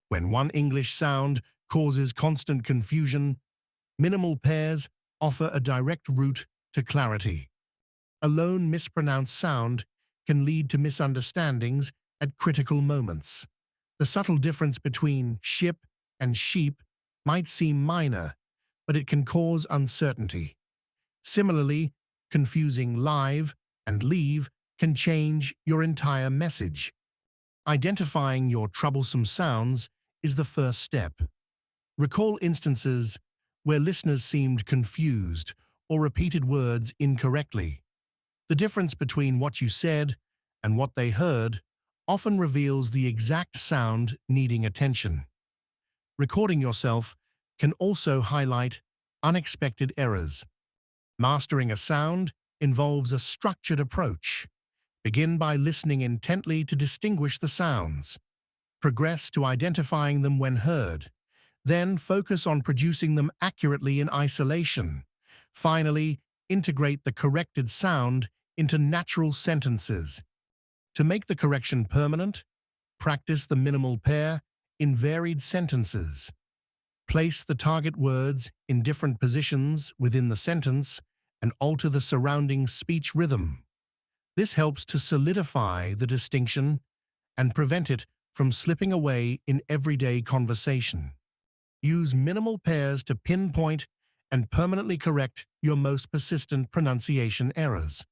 When one English sound causes constant confusion, minimal pairs offer a direct route to clarity. A lone mispronounced sound can lead to misunderstandings at critical moments. The subtle difference between ship and sheep might seem minor, but it can cause uncertainty. Similarly, confusing live and leave can change your entire message. Identifying your troublesome sounds is the first step. Recall instances where listeners seemed confused or repeated words incorrectly. The difference between what you said and what they heard often reveals the exact sound needing attention. Recording yourself can also highlight unexpected errors. Mastering a sound involves a structured approach. Begin by listening intently to distinguish the sounds. Progress to identifying them when heard. Then focus on producing them accurately in isolation. Finally, integrate the corrected sound into natural sentences. To make the correction permanent, practice the minimal pair in varied sentences. Place the target words in different positions within the sentence and alter the surrounding speech rhythm. This helps to solidify the distinction and prevent it from slipping away in everyday conversation. Use minimal pairs to pinpoint and permanently correct your most persistent pronunciation errors.